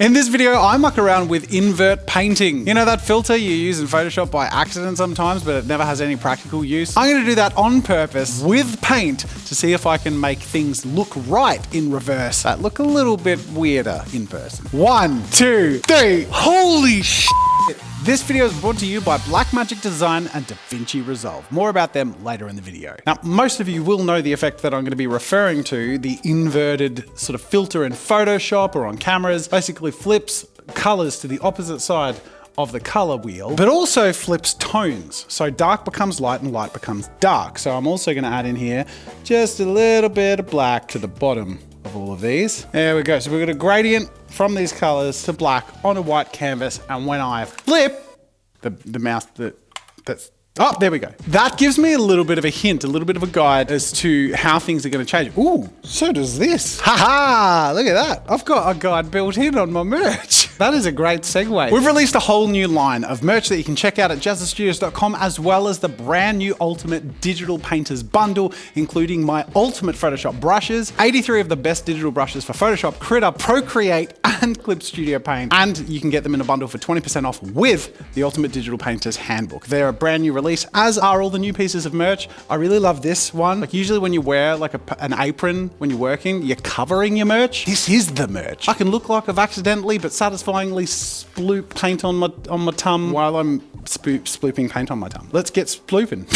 In this video, I muck around with invert painting. You know that filter you use in Photoshop by accident sometimes, but it never has any practical use? I'm gonna do that on purpose with paint to see if I can make things look right in reverse that look a little bit weirder in person. 1, 2, 3. Holy shit! This video is brought to you by Blackmagic Design and DaVinci Resolve. More about them later in the video. Now, most of you will know the effect that I'm going to be referring to, the inverted sort of filter in Photoshop or on cameras. Basically flips colors to the opposite side of the color wheel, but also flips tones. So dark becomes light and light becomes dark. So I'm also going to add in here just a little bit of black to the bottom of all of these. There we go. So we've got a gradient from these colors to black on a white canvas. And when I flip the mouse, that's, oh, there we go. That gives me a little bit of a hint, a little bit of a guide as to how things are going to change. Ooh, so does this. Haha, look at that. I've got a guide built in on my merch. That is a great segue. We've released a whole new line of merch that you can check out at jazzzastudios.com, as well as the brand new Ultimate Digital Painters Bundle, including my Ultimate Photoshop brushes, 83 of the best digital brushes for Photoshop, Critter, Procreate, and Clip Studio Paint. And you can get them in a bundle for 20% off with the Ultimate Digital Painters Handbook. They're a brand new release, as are all the new pieces of merch. I really love this one. Like usually when you wear like an apron when you're working, you're covering your merch. This is the merch. I can look like I've accidentally but satisfyingly sploop paint on my tum while I'm splooping paint on my tum. Let's get splooping.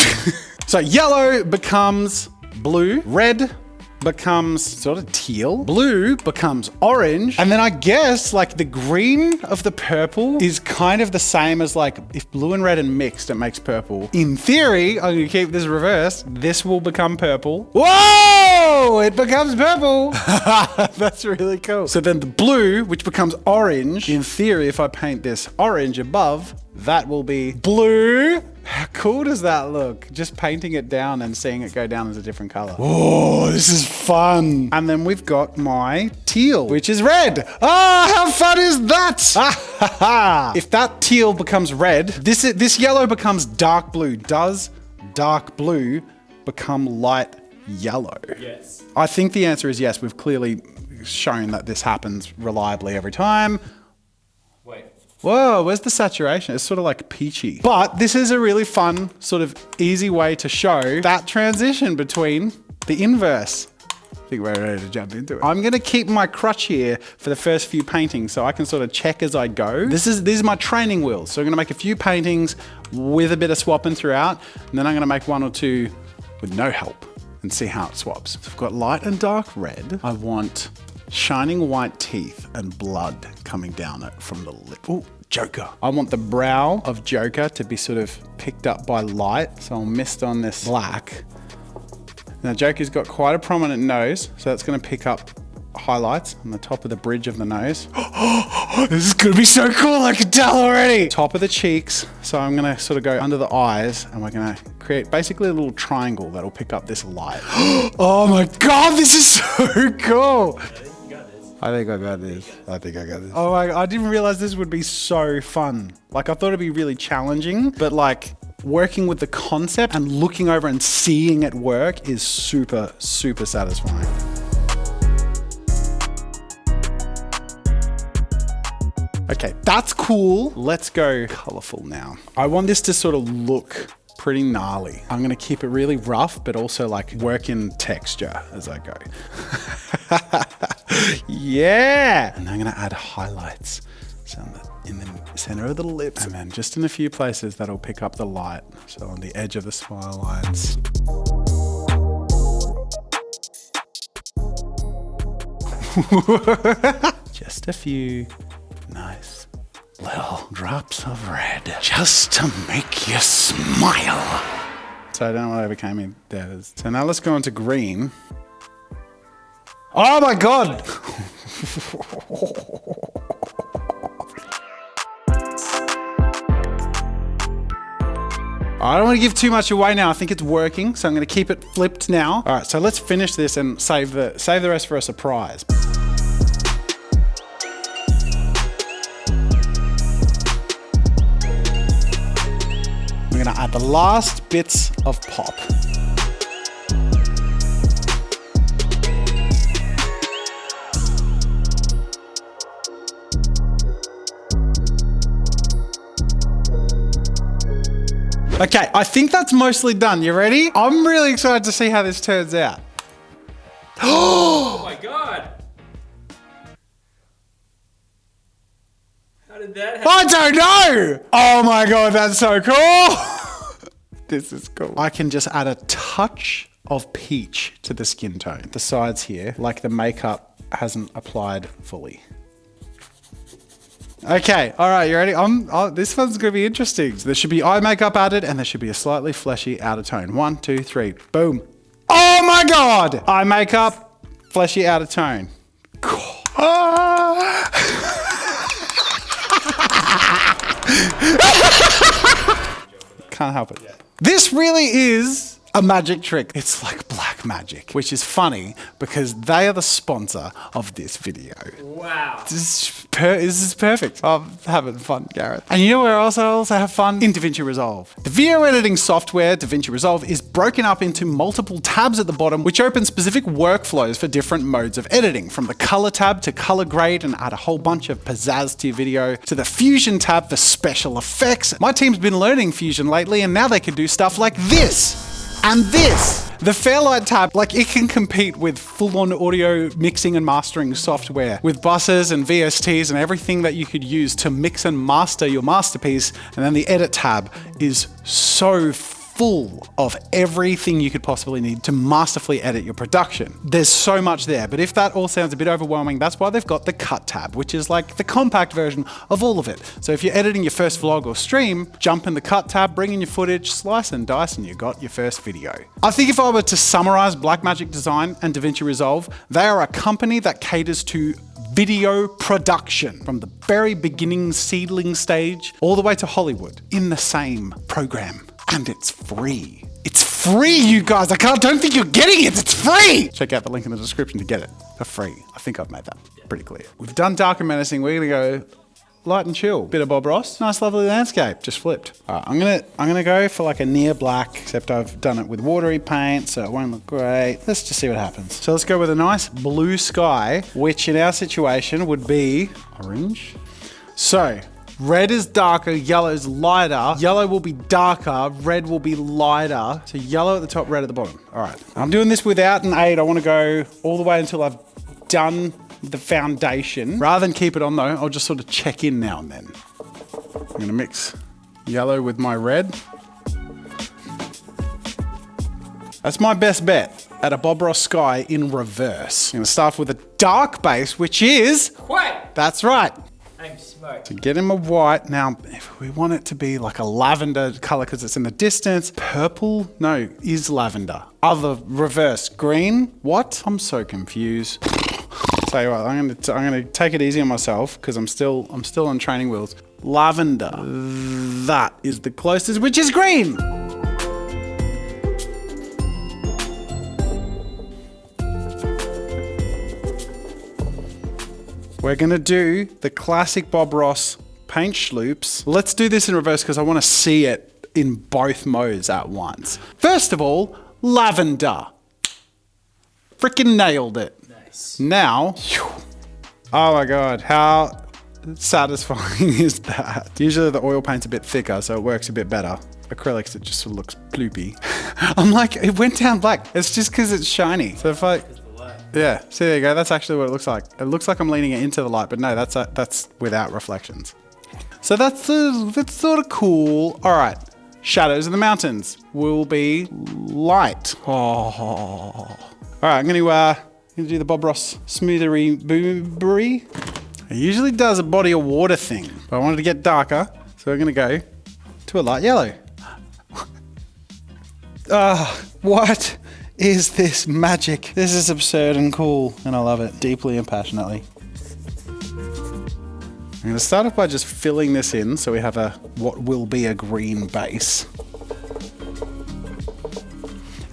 So yellow becomes blue, red becomes sort of teal, blue becomes orange, and then I guess like the green of the purple is kind of the same as like if blue and red are mixed, it makes purple. In theory, I'm gonna keep this reversed. This will become purple. Whoa! It becomes purple. That's really cool. So then the blue, which becomes orange, in theory, if I paint this orange above, that will be blue. How cool does that look? Just painting it down and seeing it go down as a different color. Oh, this is fun. And then we've got my teal, which is red. Ah, how fun is that? If that teal becomes red, this yellow becomes dark blue. Does dark blue become light yellow? Yes. I think the answer is yes. We've clearly shown that this happens reliably every time. Wait. Whoa, where's the saturation? It's sort of like peachy. But this is a really fun, sort of easy way to show that transition between the inverse. I think we're ready to jump into it. I'm gonna keep my crutch here for the first few paintings so I can sort of check as I go. These are my training wheels. So I'm gonna make a few paintings with a bit of swapping throughout, and then I'm gonna make one or two with no help and see how it swaps. So I've got light and dark red. I want shining white teeth and blood coming down it from the lip. Ooh, Joker. I want the brow of Joker to be sort of picked up by light, so I'll mist on this black. Now Joker's got quite a prominent nose, so that's gonna pick up highlights on the top of the bridge of the nose. This is gonna be so cool, I can tell already. Top of the cheeks, so I'm gonna sort of go under the eyes, and we're gonna create basically a little triangle that'll pick up this light. Oh my God, this is so cool. I think I got this. I think I got this. Oh my, I didn't realize this would be so fun. Like I thought it'd be really challenging, but like working with the concept and looking over and seeing it work is super, super satisfying. Okay, that's cool. Let's go colorful now. I want this to sort of look pretty gnarly. I'm gonna keep it really rough, but also like work in texture as I go. Yeah! And I'm gonna add highlights. So in the center of the lips, and then just in a few places that'll pick up the light. So on the edge of the smile lines. Just a few nice little drops of red, just to make you smile. So I don't know what overcame me there. So now let's go on to green. Oh my God! I don't want to give too much away now. I think it's working, so I'm going to keep it flipped now. All right, so let's finish this and save the rest for a surprise. We're going to add the last bits of pop. Okay, I think that's mostly done. You ready? I'm really excited to see how this turns out. Oh my God. How did that happen? I don't know. Oh my God, that's so cool. This is cool. I can just add a touch of peach to the skin tone. The sides here, like the makeup hasn't applied fully. Okay, all right, you ready? This one's gonna be interesting. So there should be eye makeup added and there should be a slightly fleshy outer tone. 1, 2, 3, boom. Oh my God! Eye makeup, fleshy outer tone. Cool. Can't help it. This really is a magic trick. It's like black magic, which is funny because they are the sponsor of this video. Wow. This is perfect. I'm having fun, Gareth. And you know where else I also have fun? In DaVinci Resolve. The video editing software, DaVinci Resolve, is broken up into multiple tabs at the bottom, which open specific workflows for different modes of editing, from the color tab to color grade and add a whole bunch of pizzazz to your video, to the Fusion tab for special effects. My team's been learning Fusion lately, and now they can do stuff like this. And this, the Fairlight tab, like it can compete with full-on audio mixing and mastering software with buses and VSTs and everything that you could use to mix and master your masterpiece. And then the Edit tab is so full of everything you could possibly need to masterfully edit your production. There's so much there, but if that all sounds a bit overwhelming, that's why they've got the Cut tab, which is like the compact version of all of it. So if you're editing your first vlog or stream, jump in the Cut tab, bring in your footage, slice and dice, and you got your first video. I think if I were to summarize Blackmagic Design and DaVinci Resolve, they are a company that caters to video production from the very beginning seedling stage all the way to Hollywood in the same program. And it's free. It's free, you guys. Don't think you're getting it. It's free. Check out the link in the description to get it for free. I think I've made that pretty clear. We've done dark and menacing. We're gonna go light and chill. Bit of Bob Ross. Nice, lovely landscape. Just flipped. All right, I'm gonna go for like a near black, except I've done it with watery paint, so it won't look great. Let's just see what happens. So let's go with a nice blue sky, which in our situation would be orange. So red is darker, yellow is lighter. Yellow will be darker, red will be lighter. So yellow at the top, red at the bottom. All right, I'm doing this without an aid. I want to go all the way until I've done the foundation. Rather than keep it on though, I'll just sort of check in now and then. I'm gonna mix yellow with my red. That's my best bet at a Bob Ross sky in reverse. I'm gonna start with a dark base, which is White. That's right. I'm smart. To get him a white. Now, if we want it to be like a lavender color because it's in the distance, purple, no, is lavender. Other reverse, green, what? I'm so confused. Tell you what, I'm gonna take it easy on myself because I'm still on training wheels. Lavender, that is the closest, which is green. We're gonna do the classic Bob Ross paint schloops. Let's do this in reverse because I wanna see it in both modes at once. First of all, lavender. Freaking nailed it. Nice. Now, oh my God, how satisfying is that? Usually the oil paint's a bit thicker, so it works a bit better. Acrylics, it just sort of looks bloopy. I'm like, it went down black. It's just because it's shiny. So if I, yeah, see, there you go. That's actually what it looks like. It looks like I'm leaning it into the light, but no, that's without reflections. So that's sort of cool. All right, shadows in the mountains will be light. Oh. All right, I'm gonna do the Bob Ross smootherly boobery. It usually does a body of water thing, but I wanted to get darker, so we're gonna go to a light yellow. What is this magic? This is absurd and cool, and I love it deeply and passionately. I'm gonna start off by just filling this in so we have what will be a green base.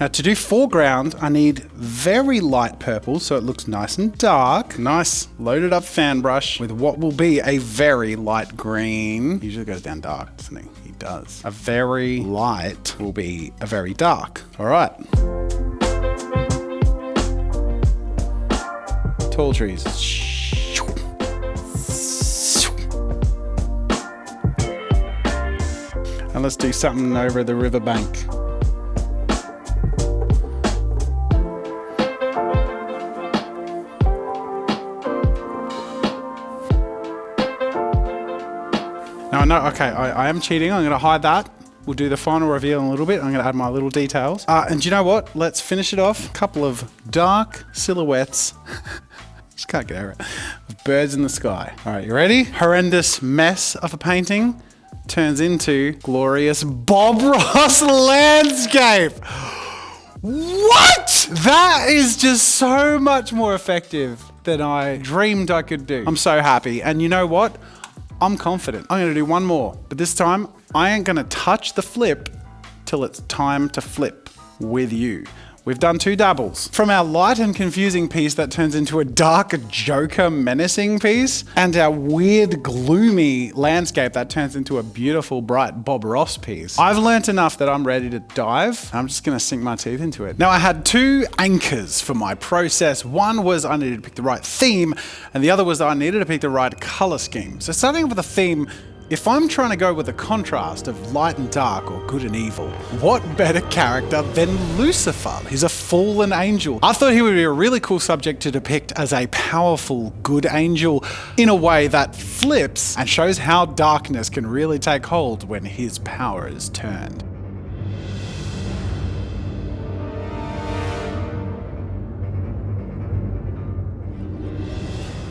Now to do foreground, I need very light purple so it looks nice and dark. Nice loaded up fan brush with what will be a very light green. He usually goes down dark, doesn't he? He does. A very light will be a very dark. All right. Tall trees. And And let's do something over the riverbank. Now I know, okay, I am cheating. I'm gonna hide that. We'll do the final reveal in a little bit. I'm gonna add my little details. And do you know what? Let's finish it off. A couple of dark silhouettes. Just can't get over it. Of birds in the sky. All right, you ready? Horrendous mess of a painting turns into glorious Bob Ross landscape. What? That is just so much more effective than I dreamed I could do. I'm so happy. And you know what? I'm confident. I'm gonna do one more, but this time I ain't gonna touch the flip till it's time to flip with you. We've done 2 dabbles. From our light and confusing piece that turns into a dark Joker menacing piece, and our weird gloomy landscape that turns into a beautiful bright Bob Ross piece. I've learnt enough that I'm ready to dive. I'm just gonna sink my teeth into it. Now I had 2 anchors for my process. One was I needed to pick the right theme, and the other was I needed to pick the right color scheme. So starting with the theme, if I'm trying to go with a contrast of light and dark or good and evil, what better character than Lucifer? He's a fallen angel. I thought he would be a really cool subject to depict as a powerful good angel in a way that flips and shows how darkness can really take hold when his power is turned.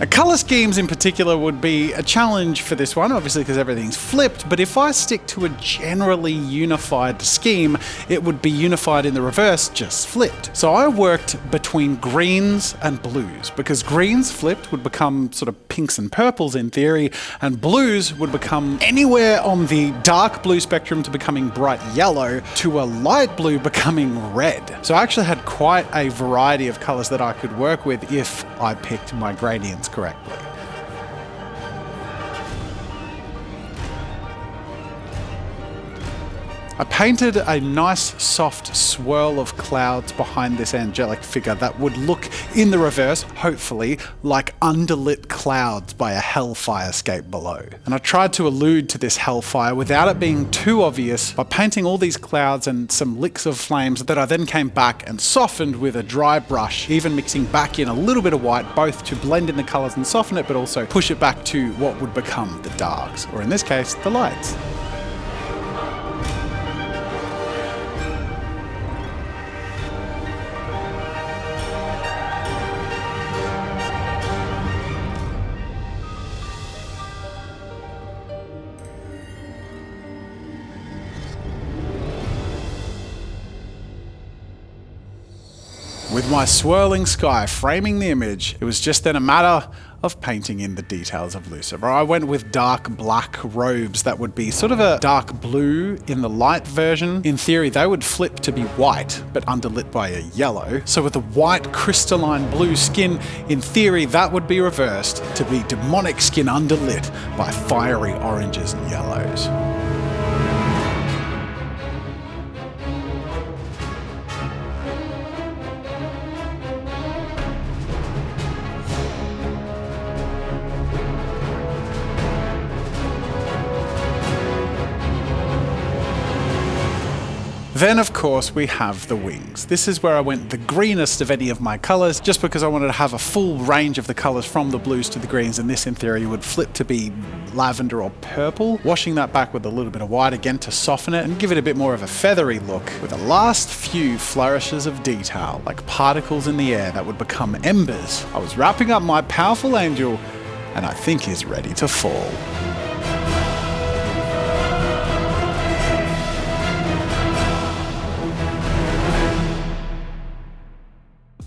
Color schemes in particular would be a challenge for this one, obviously because everything's flipped, but if I stick to a generally unified scheme, it would be unified in the reverse, just flipped. So I worked between greens and blues, because greens flipped would become sort of pinks and purples in theory, and blues would become anywhere on the dark blue spectrum to becoming bright yellow to a light blue becoming red. So I actually had quite a variety of colors that I could work with if I picked my gradients correctly. I painted a nice soft swirl of clouds behind this angelic figure that would look in the reverse, hopefully, like underlit clouds by a hellfirescape below. And I tried to allude to this hellfire without it being too obvious by painting all these clouds and some licks of flames that I then came back and softened with a dry brush, even mixing back in a little bit of white, both to blend in the colors and soften it, but also push it back to what would become the darks, or in this case, the lights. With my swirling sky framing the image, it was just then a matter of painting in the details of Lucifer. I went with dark black robes that would be sort of a dark blue in the light version. In theory, they would flip to be white, but underlit by a yellow. So with the white crystalline blue skin, in theory, that would be reversed to be demonic skin underlit by fiery oranges and yellows. Then of course we have the wings. This is where I went the greenest of any of my colors, just because I wanted to have a full range of the colors from the blues to the greens, and this in theory would flip to be lavender or purple, washing that back with a little bit of white again to soften it and give it a bit more of a feathery look, with the last few flourishes of detail, like particles in the air that would become embers. I was wrapping up my powerful angel, and I think he's ready to fall.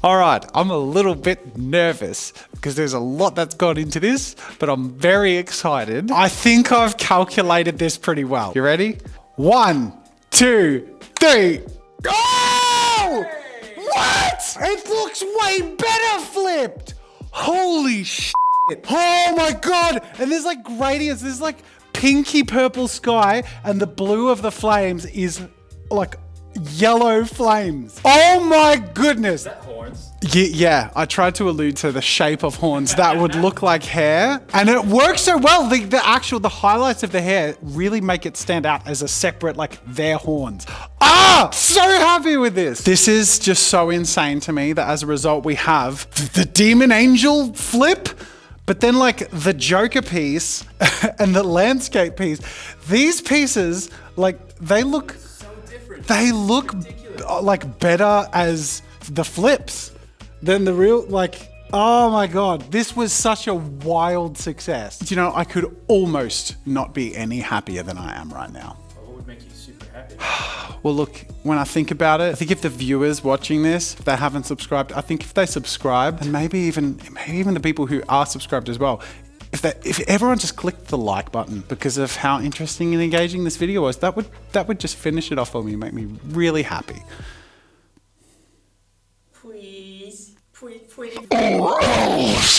All right, I'm a little bit nervous because there's a lot that's gone into this, but I'm very excited. I think I've calculated this pretty well. You ready? 1, 2, 3. Oh! What? It looks way better flipped. Holy shit. Oh my God. And there's like gradients. There's like pinky purple sky, and the blue of the flames is like yellow flames. Oh my goodness. Is that horns? horns. Yeah, I tried to allude to the shape of horns that would look like hair, and it works so well. The highlights of the hair really make it stand out as a separate, like, their horns. So happy with this. This is just so insane to me that as a result we have the demon angel flip, but then like the Joker piece and the landscape piece. These pieces, like, they look So different. they look like better as the flips than the real, like, oh my God, this was such a wild success. You know, I could almost not be any happier than I am right now. What would make you super happy? Well, look, when I think about it, I think if the viewers watching this, if they haven't subscribed, I think if they subscribe, and maybe even the people who are subscribed as well, if everyone just clicked the like button because of how interesting and engaging this video was, that would just finish it off for me and make me really happy. Please.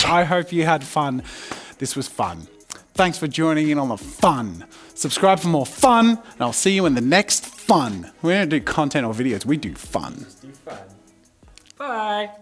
I hope you had fun. This was fun. Thanks for joining in on the fun. Subscribe for more fun, and I'll see you in the next fun. We don't do content or videos, we do fun. Do fun. Bye.